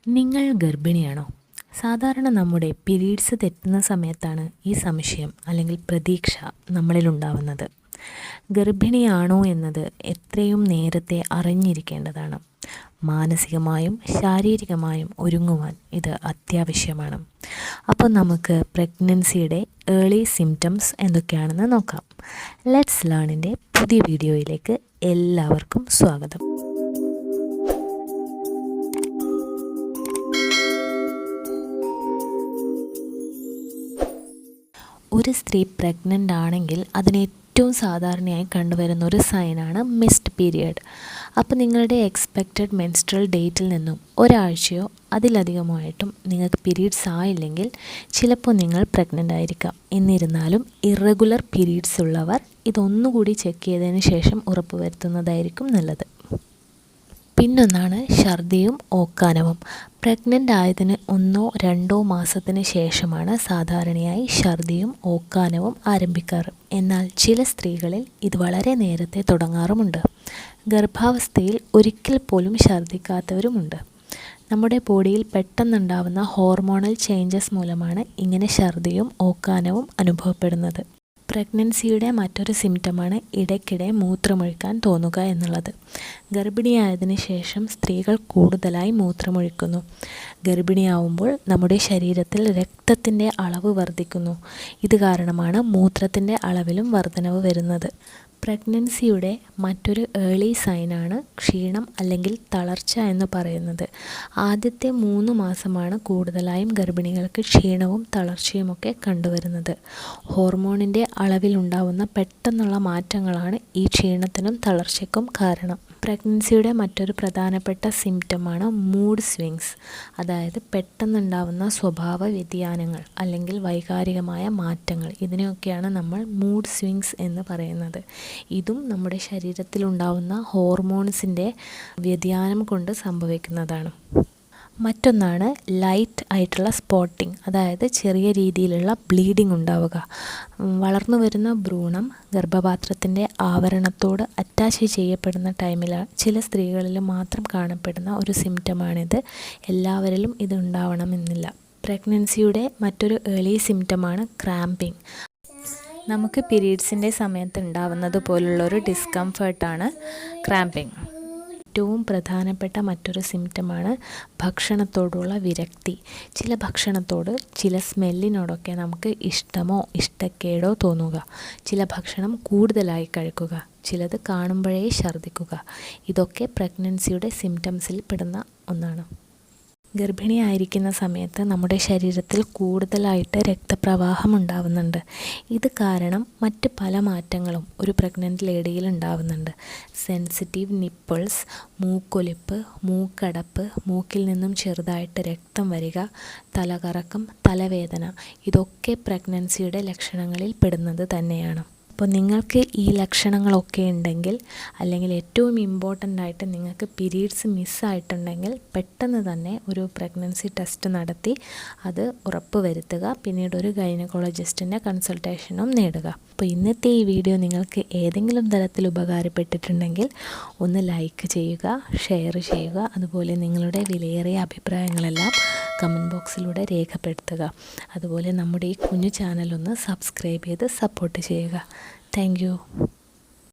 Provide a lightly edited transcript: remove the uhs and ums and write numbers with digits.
നിങ്ങൾ ഗർഭിണിയാണോ? സാധാരണ നമ്മുടെ പീരീഡ്സ് തെറ്റുന്ന സമയത്താണ് ഈ സംശയം അല്ലെങ്കിൽ പ്രതീക്ഷ നമ്മളിലുണ്ടാവുന്നത്. ഗർഭിണിയാണോ എന്നത് എത്രയും നേരത്തെ അറിഞ്ഞിരിക്കേണ്ടതാണ്. മാനസികമായും ശാരീരികമായും ഒരുങ്ങുവാൻ ഇത് അത്യാവശ്യമാണ്. അപ്പോൾ നമുക്ക് പ്രഗ്നൻസിയുടെ ഏർലി സിംറ്റംസ് എന്തൊക്കെയാണെന്ന് നോക്കാം. ലെറ്റ്സ് ലേണിൻ്റെ പുതിയ വീഡിയോയിലേക്ക് എല്ലാവർക്കും സ്വാഗതം. ഒരു സ്ത്രീ പ്രഗ്നൻ്റ് ആണെങ്കിൽ അതിന് ഏറ്റവും സാധാരണയായി കണ്ടുവരുന്ന ഒരു സൈനാണ് മിസ്ഡ് പീരിയഡ്. അപ്പോൾ നിങ്ങളുടെ എക്സ്പെക്റ്റഡ് മെൻസ്ട്രൽ ഡേറ്റിൽ നിന്നും ഒരാഴ്ചയോ അതിലധികമോ ആയിട്ടും നിങ്ങൾക്ക് പീരീഡ്സ് ആയില്ലെങ്കിൽ ചിലപ്പോൾ നിങ്ങൾ പ്രഗ്നൻ്റ് ആയിരിക്കാം. എന്നിരുന്നാലും ഇറഗുലർ പീരീഡ്സ് ഉള്ളവർ ഇതൊന്നുകൂടി ചെക്ക് ചെയ്തതിന് ശേഷം ഉറപ്പുവരുത്തുന്നതായിരിക്കും നല്ലത്. പിന്നൊന്നാണ് ഛർദിയും ഓക്കാനവും. പ്രഗ്നൻ്റ് ആയതിന് 1-2 മാസത്തിന് ശേഷമാണ് സാധാരണയായി ഛർദിയും ഓക്കാനവും ആരംഭിക്കാറ്. എന്നാൽ ചില സ്ത്രീകളിൽ ഇത് വളരെ നേരത്തെ തുടങ്ങാറുമുണ്ട്. ഗർഭാവസ്ഥയിൽ ഒരിക്കൽ പോലും ഛർദിക്കാത്തവരുമുണ്ട്. നമ്മുടെ ബോഡിയിൽ പെട്ടെന്നുണ്ടാവുന്ന ഹോർമോണൽ ചേഞ്ചസ് മൂലമാണ് ഇങ്ങനെ ഛർദിയും ഓക്കാനവും അനുഭവപ്പെടുന്നത്. പ്രഗ്നൻസിയുടെ മറ്റൊരു സിംറ്റമാണ് ഇടയ്ക്കിടെ മൂത്രമൊഴിക്കാൻ തോന്നുക എന്നുള്ളത്. ഗർഭിണിയായതിനു ശേഷം സ്ത്രീകൾ കൂടുതലായി മൂത്രമൊഴിക്കുന്നു. ഗർഭിണിയാവുമ്പോൾ നമ്മുടെ ശരീരത്തിൽ രക്തത്തിൻ്റെ അളവ് വർദ്ധിക്കുന്നു. ഇത് കാരണമാണ് മൂത്രത്തിൻ്റെ അളവിലും വർധനവ് വരുന്നത്. പ്രഗ്നൻസിയുടെ മറ്റൊരു ഏർലി സൈനാണ് ക്ഷീണം അല്ലെങ്കിൽ തളർച്ച എന്ന് പറയുന്നത്. ആദ്യത്തെ 3 മാസമാണ് കൂടുതലായും ഗർഭിണികൾക്ക് ക്ഷീണവും തളർച്ചയുമൊക്കെ കണ്ടുവരുന്നത്. ഹോർമോണിൻ്റെ അളവിലുണ്ടാവുന്ന പെട്ടെന്നുള്ള മാറ്റങ്ങളാണ് ഈ ക്ഷീണത്തിനും തളർച്ചയ്ക്കും കാരണം. പ്രഗ്നൻസിയുടെ മറ്റൊരു പ്രധാനപ്പെട്ട സിംറ്റമാണ് മൂഡ് സ്വിങ്സ്, അതായത് പെട്ടെന്നുണ്ടാവുന്ന സ്വഭാവ വ്യതിയാനങ്ങൾ അല്ലെങ്കിൽ വൈകാരികമായ മാറ്റങ്ങൾ. ഇതിനെയൊക്കെയാണ് നമ്മൾ മൂഡ് സ്വിങ്സ് എന്ന് പറയുന്നത്. ഇതും നമ്മുടെ ശരീരത്തിലുണ്ടാവുന്ന ഹോർമോൺസിൻ്റെ വ്യതിയാനം കൊണ്ട് സംഭവിക്കുന്നതാണ്. മറ്റൊന്നാണ് ലൈറ്റ് ആയിട്ടുള്ള സ്പോട്ടിങ്, അതായത് ചെറിയ രീതിയിലുള്ള ബ്ലീഡിംഗ് ഉണ്ടാവുക. വളർന്നു വരുന്ന ഭ്രൂണം ഗർഭപാത്രത്തിൻ്റെ ആവരണത്തോട് അറ്റാച്ച് ചെയ്യപ്പെടുന്ന ടൈമിൽ ചില സ്ത്രീകളിൽ മാത്രം കാണപ്പെടുന്ന ഒരു സിംറ്റമാണിത്. എല്ലാവരിലും ഇത് ഉണ്ടാവണമെന്നില്ല. പ്രഗ്നൻസിയുടെ മറ്റൊരു ഏർലി സിംറ്റമാണ് ക്രാമ്പിംഗ്. നമുക്ക് പീരീഡ്സിൻ്റെ സമയത്ത് ഉണ്ടാവുന്നത് പോലുള്ളൊരു ഡിസ്കംഫേർട്ടാണ് ക്രാമ്പിംഗ്. ഏറ്റവും പ്രധാനപ്പെട്ട മറ്റൊരു സിംറ്റമാണ് ഭക്ഷണത്തോടുള്ള വിരക്തി. ചില ഭക്ഷണത്തോട്, ചില സ്മെല്ലിനോടൊക്കെ നമുക്ക് ഇഷ്ടമോ ഇഷ്ടക്കേടോ തോന്നുക. ചില ഭക്ഷണം കൂടുതലായി കഴിക്കുക, ചിലത് കാണുമ്പോഴേ ഛർദ്ദിക്കുക. ഇതൊക്കെ പ്രഗ്നൻസിയുടെ സിംറ്റംസിൽ പെടുന്ന ഒന്നാണ്. ഗർഭിണിയായിരിക്കുന്ന സമയത്ത് നമ്മുടെ ശരീരത്തിൽ കൂടുതലായിട്ട് രക്തപ്രവാഹം ഉണ്ടാവുന്നുണ്ട്. ഇത് കാരണം മറ്റ് പല മാറ്റങ്ങളും ഒരു പ്രഗ്നൻ്റ് ലേഡിയിൽ ഉണ്ടാവുന്നുണ്ട്. സെൻസിറ്റീവ് നിപ്പിൾസ്, മൂക്കൊലിപ്പ്, മൂക്കടപ്പ്, മൂക്കിൽ നിന്നും ചെറുതായിട്ട് രക്തം വരിക, തലകറക്കം, തലവേദന, ഇതൊക്കെ പ്രഗ്നൻസിയുടെ ലക്ഷണങ്ങളിൽ പെടുന്നത് തന്നെയാണ്. അപ്പോൾ നിങ്ങൾക്ക് ഈ ലക്ഷണങ്ങളൊക്കെ ഉണ്ടെങ്കിൽ, അല്ലെങ്കിൽ ഏറ്റവും ഇമ്പോർട്ടൻ്റ് ആയിട്ട് നിങ്ങൾക്ക് പീരീഡ്സ് മിസ്സായിട്ടുണ്ടെങ്കിൽ പെട്ടെന്ന് തന്നെ ഒരു പ്രഗ്നൻസി ടെസ്റ്റ് നടത്തി അത് ഉറപ്പ് വരുത്തുക. പിന്നീട് ഒരു ഗൈനക്കോളജിസ്റ്റിൻ്റെ കൺസൾട്ടേഷനും നേടുക. അപ്പോൾ ഇന്നത്തെ ഈ വീഡിയോ നിങ്ങൾക്ക് ഏതെങ്കിലും തരത്തിൽ ഉപകാരപ്പെട്ടിട്ടുണ്ടെങ്കിൽ ഒന്ന് ലൈക്ക് ചെയ്യുക, ഷെയർ ചെയ്യുക. അതുപോലെ നിങ്ങളുടെ വിലയേറിയ അഭിപ്രായങ്ങളെല്ലാം കമൻറ്റ് ബോക്സിലൂടെ രേഖപ്പെടുത്തുക. അതുപോലെ നമ്മുടെ ഈ കുഞ്ഞു ചാനലൊന്ന് സബ്സ്ക്രൈബ് ചെയ്ത് സപ്പോർട്ട് ചെയ്യുക. Thank you.